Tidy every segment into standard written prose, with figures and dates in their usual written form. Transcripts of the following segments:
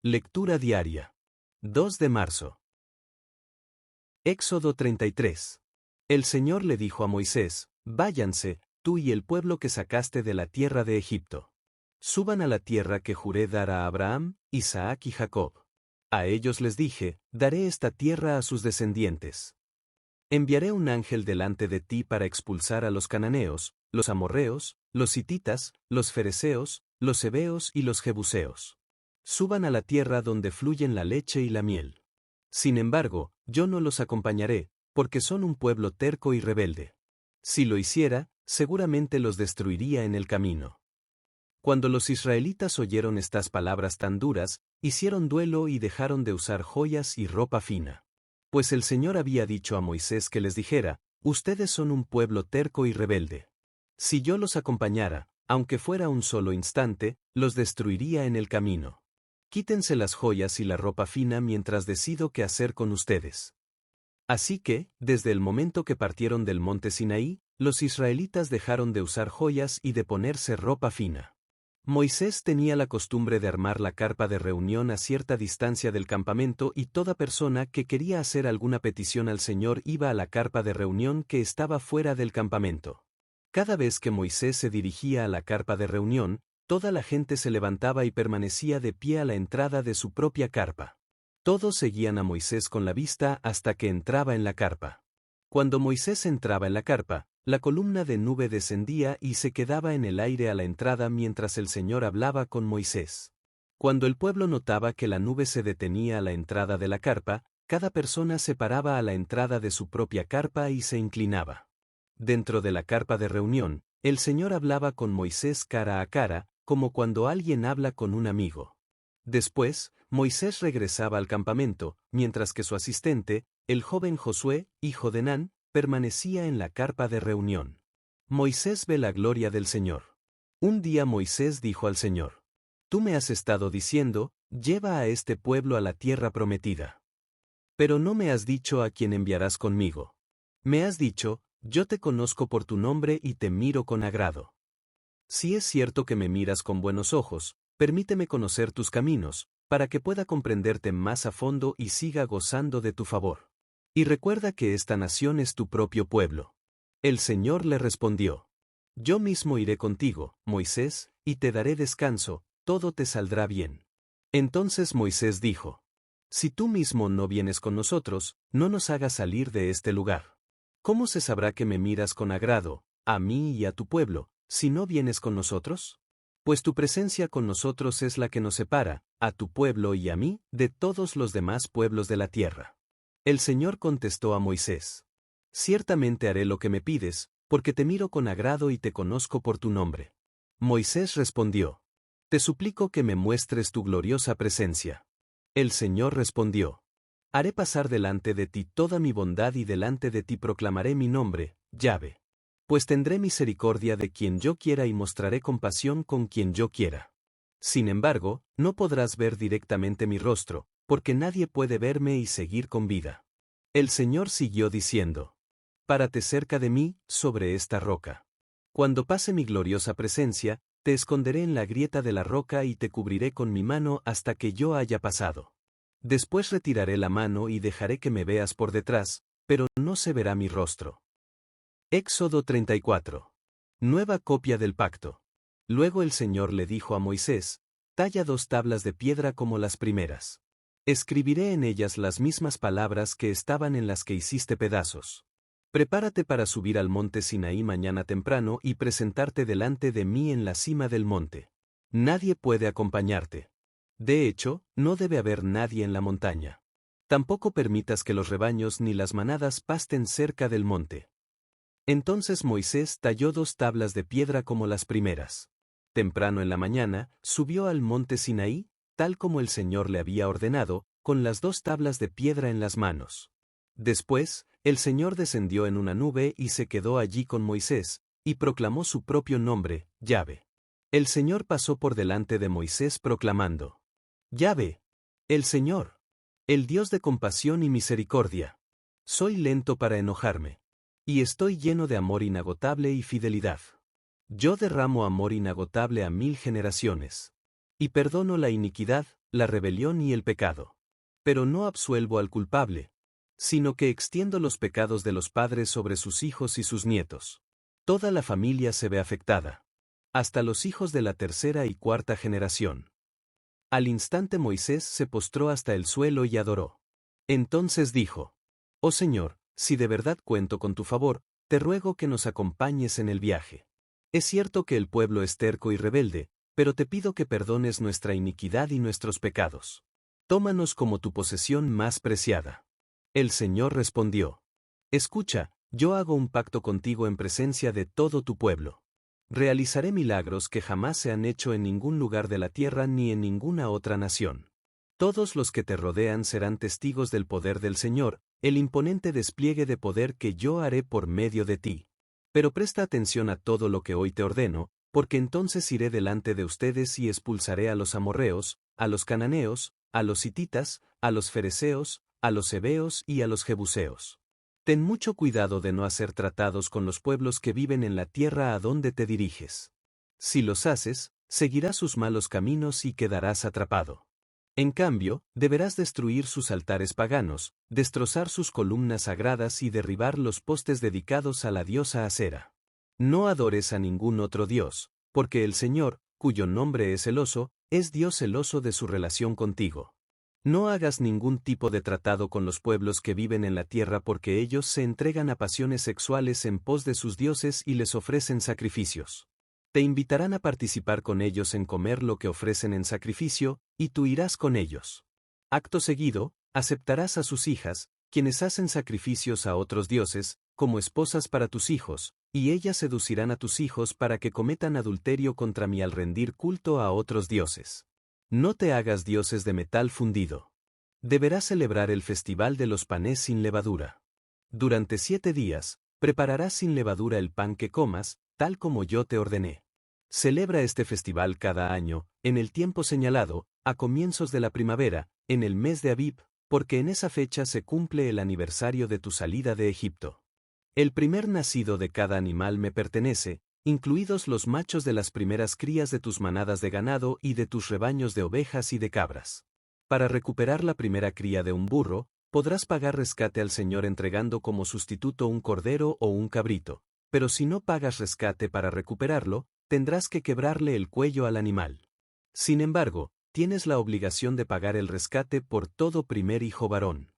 Lectura diaria. 2 de marzo. Éxodo 33. El Señor le dijo a Moisés: Váyanse, tú y el pueblo que sacaste de la tierra de Egipto. Suban a la tierra que juré dar a Abraham, Isaac y Jacob. A ellos les dije: daré esta tierra a sus descendientes. Enviaré un ángel delante de ti para expulsar a los cananeos, los amorreos, los hititas, los fereceos, los heveos y los jebuseos. Suban a la tierra donde fluyen la leche y la miel. Sin embargo, yo no los acompañaré, porque son un pueblo terco y rebelde. Si lo hiciera, seguramente los destruiría en el camino. Cuando los israelitas oyeron estas palabras tan duras, hicieron duelo y dejaron de usar joyas y ropa fina. Pues el Señor había dicho a Moisés que les dijera: ustedes son un pueblo terco y rebelde. Si yo los acompañara, aunque fuera un solo instante, los destruiría en el camino. Quítense las joyas y la ropa fina mientras decido qué hacer con ustedes. Así que, desde el momento que partieron del monte Sinaí, los israelitas dejaron de usar joyas y de ponerse ropa fina. Moisés tenía la costumbre de armar la carpa de reunión a cierta distancia del campamento y toda persona que quería hacer alguna petición al Señor iba a la carpa de reunión que estaba fuera del campamento. Cada vez que Moisés se dirigía a la carpa de reunión, toda la gente se levantaba y permanecía de pie a la entrada de su propia carpa. Todos seguían a Moisés con la vista hasta que entraba en la carpa. Cuando Moisés entraba en la carpa, la columna de nube descendía y se quedaba en el aire a la entrada mientras el Señor hablaba con Moisés. Cuando el pueblo notaba que la nube se detenía a la entrada de la carpa, cada persona se paraba a la entrada de su propia carpa y se inclinaba. Dentro de la carpa de reunión, el Señor hablaba con Moisés cara a cara, como cuando alguien habla con un amigo. Después, Moisés regresaba al campamento, mientras que su asistente, el joven Josué, hijo de Nun, permanecía en la carpa de reunión. Moisés ve la gloria del Señor. Un día Moisés dijo al Señor: Tú me has estado diciendo: lleva a este pueblo a la tierra prometida. Pero no me has dicho a quién enviarás conmigo. Me has dicho: yo te conozco por tu nombre y te miro con agrado. Si es cierto que me miras con buenos ojos, permíteme conocer tus caminos, para que pueda comprenderte más a fondo y siga gozando de tu favor. Y recuerda que esta nación es tu propio pueblo. El Señor le respondió: Yo mismo iré contigo, Moisés, y te daré descanso, todo te saldrá bien. Entonces Moisés dijo: Si tú mismo no vienes con nosotros, no nos hagas salir de este lugar. ¿Cómo se sabrá que me miras con agrado, a mí y a tu pueblo, si no vienes con nosotros? Pues tu presencia con nosotros es la que nos separa, a tu pueblo y a mí, de todos los demás pueblos de la tierra. El Señor contestó a Moisés: Ciertamente haré lo que me pides, porque te miro con agrado y te conozco por tu nombre. Moisés respondió: Te suplico que me muestres tu gloriosa presencia. El Señor respondió: Haré pasar delante de ti toda mi bondad y delante de ti proclamaré mi nombre, Yahvé. Pues tendré misericordia de quien yo quiera y mostraré compasión con quien yo quiera. Sin embargo, no podrás ver directamente mi rostro, porque nadie puede verme y seguir con vida. El Señor siguió diciendo: Párate cerca de mí, sobre esta roca. Cuando pase mi gloriosa presencia, te esconderé en la grieta de la roca y te cubriré con mi mano hasta que yo haya pasado. Después retiraré la mano y dejaré que me veas por detrás, pero no se verá mi rostro. Éxodo 34. Nueva copia del pacto. Luego el Señor le dijo a Moisés: Talla 2 tablas de piedra como las primeras. Escribiré en ellas las mismas palabras que estaban en las que hiciste pedazos. Prepárate para subir al monte Sinaí mañana temprano y presentarte delante de mí en la cima del monte. Nadie puede acompañarte. De hecho, no debe haber nadie en la montaña. Tampoco permitas que los rebaños ni las manadas pasten cerca del monte. Entonces Moisés talló 2 tablas de piedra como las primeras. Temprano en la mañana, subió al monte Sinaí, tal como el Señor le había ordenado, con las 2 tablas de piedra en las manos. Después, el Señor descendió en una nube y se quedó allí con Moisés, y proclamó su propio nombre, Yahvé. El Señor pasó por delante de Moisés proclamando: Yahvé, el Señor, el Dios de compasión y misericordia. Soy lento para enojarme. Y estoy lleno de amor inagotable y fidelidad. Yo derramo amor inagotable a 1000 generaciones. Y perdono la iniquidad, la rebelión y el pecado. Pero no absuelvo al culpable, sino que extiendo los pecados de los padres sobre sus hijos y sus nietos. Toda la familia se ve afectada, hasta los hijos de la tercera y cuarta generación. Al instante Moisés se postró hasta el suelo y adoró. Entonces dijo: Oh Señor, si de verdad cuento con tu favor, te ruego que nos acompañes en el viaje. Es cierto que el pueblo es terco y rebelde, pero te pido que perdones nuestra iniquidad y nuestros pecados. Tómanos como tu posesión más preciada. El Señor respondió: Escucha, yo hago un pacto contigo en presencia de todo tu pueblo. Realizaré milagros que jamás se han hecho en ningún lugar de la tierra ni en ninguna otra nación. Todos los que te rodean serán testigos del poder del Señor, el imponente despliegue de poder que yo haré por medio de ti. Pero presta atención a todo lo que hoy te ordeno, porque entonces iré delante de ustedes y expulsaré a los amorreos, a los cananeos, a los hititas, a los fereceos, a los heveos y a los jebuseos. Ten mucho cuidado de no hacer tratados con los pueblos que viven en la tierra a donde te diriges. Si los haces, seguirás sus malos caminos y quedarás atrapado. En cambio, deberás destruir sus altares paganos, destrozar sus columnas sagradas y derribar los postes dedicados a la diosa Acera. No adores a ningún otro dios, porque el Señor, cuyo nombre es celoso, es Dios celoso de su relación contigo. No hagas ningún tipo de tratado con los pueblos que viven en la tierra porque ellos se entregan a pasiones sexuales en pos de sus dioses y les ofrecen sacrificios. Te invitarán a participar con ellos en comer lo que ofrecen en sacrificio, y tú irás con ellos. Acto seguido, aceptarás a sus hijas, quienes hacen sacrificios a otros dioses, como esposas para tus hijos, y ellas seducirán a tus hijos para que cometan adulterio contra mí al rendir culto a otros dioses. No te hagas dioses de metal fundido. Deberás celebrar el festival de los panes sin levadura. Durante 7 días, prepararás sin levadura el pan que comas, tal como yo te ordené. Celebra este festival cada año, en el tiempo señalado, a comienzos de la primavera, en el mes de Abib, porque en esa fecha se cumple el aniversario de tu salida de Egipto. El primer nacido de cada animal me pertenece, incluidos los machos de las primeras crías de tus manadas de ganado y de tus rebaños de ovejas y de cabras. Para recuperar la primera cría de un burro, podrás pagar rescate al Señor entregando como sustituto un cordero o un cabrito, pero si no pagas rescate para recuperarlo, tendrás que quebrarle el cuello al animal. Sin embargo, tienes la obligación de pagar el rescate por todo primer hijo varón.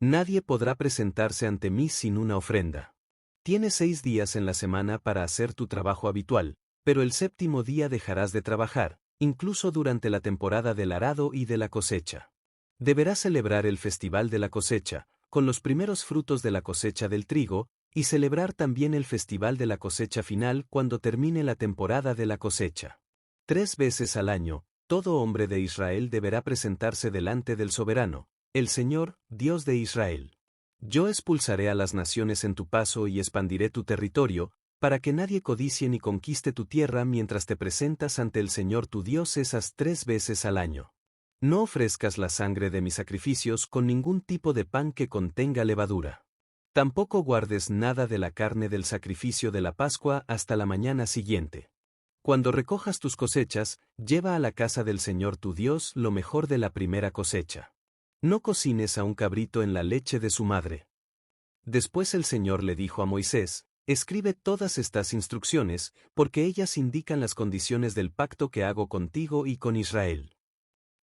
Nadie podrá presentarse ante mí sin una ofrenda. Tienes 6 días en la semana para hacer tu trabajo habitual, pero el 7º día dejarás de trabajar, incluso durante la temporada del arado y de la cosecha. Deberás celebrar el festival de la cosecha, con los primeros frutos de la cosecha del trigo, y celebrar también el festival de la cosecha final cuando termine la temporada de la cosecha. 3 veces al año, todo hombre de Israel deberá presentarse delante del soberano, el Señor, Dios de Israel. Yo expulsaré a las naciones en tu paso y expandiré tu territorio, para que nadie codicie ni conquiste tu tierra mientras te presentas ante el Señor tu Dios esas 3 veces al año. No ofrezcas la sangre de mis sacrificios con ningún tipo de pan que contenga levadura. Tampoco guardes nada de la carne del sacrificio de la Pascua hasta la mañana siguiente. Cuando recojas tus cosechas, lleva a la casa del Señor tu Dios lo mejor de la primera cosecha. No cocines a un cabrito en la leche de su madre. Después el Señor le dijo a Moisés: Escribe todas estas instrucciones, porque ellas indican las condiciones del pacto que hago contigo y con Israel.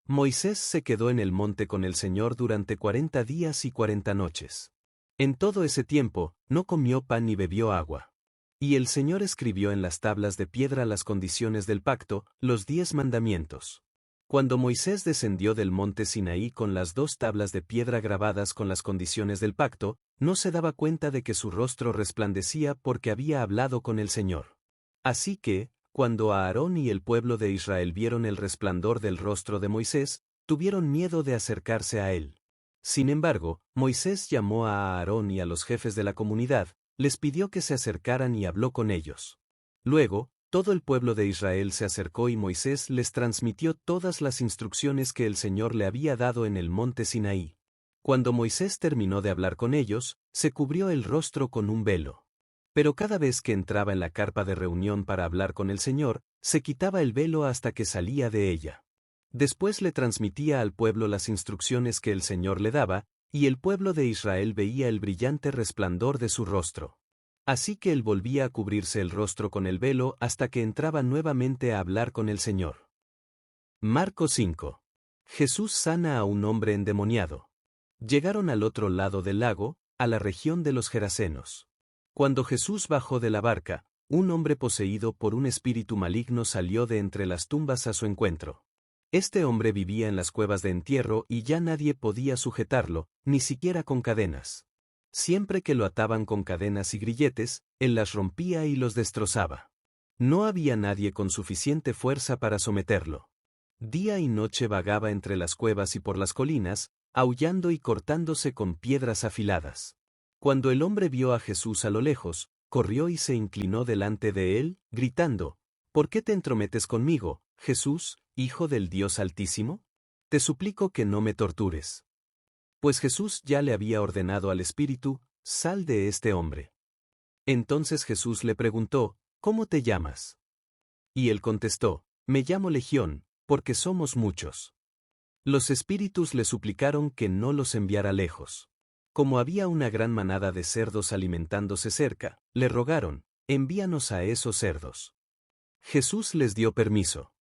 Moisés se quedó en el monte con el Señor durante 40 días y 40 noches. En todo ese tiempo, no comió pan ni bebió agua. Y el Señor escribió en las tablas de piedra las condiciones del pacto, los 10 mandamientos. Cuando Moisés descendió del monte Sinaí con las 2 tablas de piedra grabadas con las condiciones del pacto, no se daba cuenta de que su rostro resplandecía porque había hablado con el Señor. Así que, cuando Aarón y el pueblo de Israel vieron el resplandor del rostro de Moisés, tuvieron miedo de acercarse a él. Sin embargo, Moisés llamó a Aarón y a los jefes de la comunidad, les pidió que se acercaran y habló con ellos. Luego, todo el pueblo de Israel se acercó y Moisés les transmitió todas las instrucciones que el Señor le había dado en el monte Sinaí. Cuando Moisés terminó de hablar con ellos, se cubrió el rostro con un velo. Pero cada vez que entraba en la carpa de reunión para hablar con el Señor, se quitaba el velo hasta que salía de ella. Después le transmitía al pueblo las instrucciones que el Señor le daba, y el pueblo de Israel veía el brillante resplandor de su rostro. Así que él volvía a cubrirse el rostro con el velo hasta que entraba nuevamente a hablar con el Señor. Marcos 5. Jesús sana a un hombre endemoniado. Llegaron al otro lado del lago, a la región de los Gerasenos. Cuando Jesús bajó de la barca, un hombre poseído por un espíritu maligno salió de entre las tumbas a su encuentro. Este hombre vivía en las cuevas de entierro y ya nadie podía sujetarlo, ni siquiera con cadenas. Siempre que lo ataban con cadenas y grilletes, él las rompía y los destrozaba. No había nadie con suficiente fuerza para someterlo. Día y noche vagaba entre las cuevas y por las colinas, aullando y cortándose con piedras afiladas. Cuando el hombre vio a Jesús a lo lejos, corrió y se inclinó delante de él, gritando: ¿Por qué te entrometes conmigo, Jesús, Hijo del Dios Altísimo? Te suplico que no me tortures. Pues Jesús ya le había ordenado al espíritu: sal de este hombre. Entonces Jesús le preguntó: ¿Cómo te llamas? Y él contestó: Me llamo Legión, porque somos muchos. Los espíritus le suplicaron que no los enviara lejos. Como había una gran manada de cerdos alimentándose cerca, le rogaron: envíanos a esos cerdos. Jesús les dio permiso.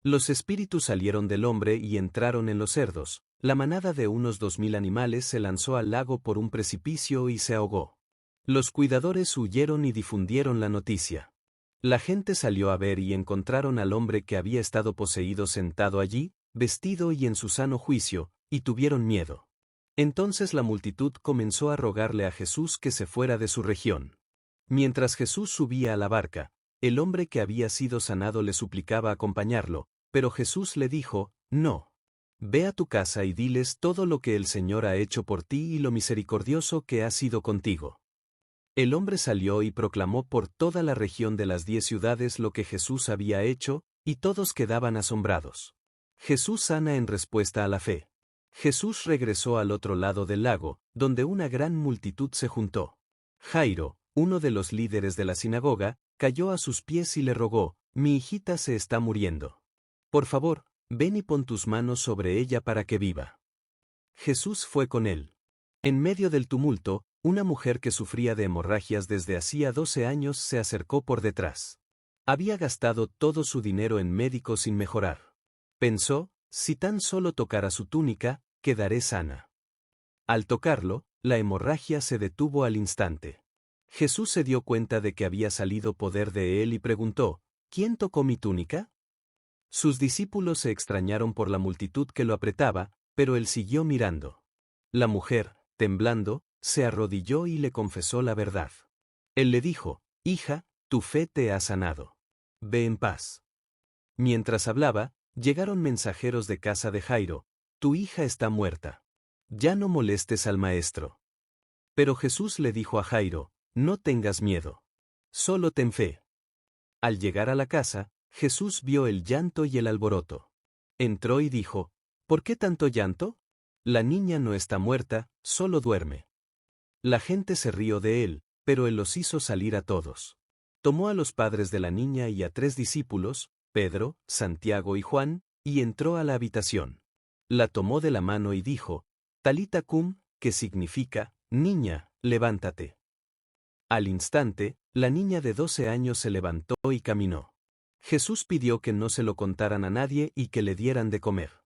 Los espíritus salieron del hombre y entraron en los cerdos. La manada de unos 2000 animales se lanzó al lago por un precipicio y se ahogó. Los cuidadores huyeron y difundieron la noticia. La gente salió a ver y encontraron al hombre que había estado poseído sentado allí, vestido y en su sano juicio, y tuvieron miedo. Entonces la multitud comenzó a rogarle a Jesús que se fuera de su región. Mientras Jesús subía a la barca, el hombre que había sido sanado le suplicaba acompañarlo, pero Jesús le dijo: no. Ve a tu casa y diles todo lo que el Señor ha hecho por ti y lo misericordioso que ha sido contigo. El hombre salió y proclamó por toda la región de las 10 ciudades lo que Jesús había hecho, y todos quedaban asombrados. Jesús sana en respuesta a la fe. Jesús regresó al otro lado del lago, donde una gran multitud se juntó. Jairo, uno de los líderes de la sinagoga, cayó a sus pies y le rogó: mi hijita se está muriendo. Por favor, ven y pon tus manos sobre ella para que viva. Jesús fue con él. En medio del tumulto, una mujer que sufría de hemorragias desde hacía 12 años se acercó por detrás. Había gastado todo su dinero en médicos sin mejorar. Pensó: si tan solo tocara su túnica, quedaré sana. Al tocarlo, la hemorragia se detuvo al instante. Jesús se dio cuenta de que había salido poder de él y preguntó: ¿quién tocó mi túnica? Sus discípulos se extrañaron por la multitud que lo apretaba, pero él siguió mirando. La mujer, temblando, se arrodilló y le confesó la verdad. Él le dijo: hija, tu fe te ha sanado. Ve en paz. Mientras hablaba, llegaron mensajeros de casa de Jairo: tu hija está muerta. Ya no molestes al maestro. Pero Jesús le dijo a Jairo: no tengas miedo. Solo ten fe. Al llegar a la casa, Jesús vio el llanto y el alboroto. Entró y dijo: ¿por qué tanto llanto? La niña no está muerta, solo duerme. La gente se rió de él, pero él los hizo salir a todos. Tomó a los padres de la niña y a 3 discípulos, Pedro, Santiago y Juan, y entró a la habitación. La tomó de la mano y dijo: Talita cum, que significa: niña, levántate. Al instante, la niña de 12 años se levantó y caminó. Jesús pidió que no se lo contaran a nadie y que le dieran de comer.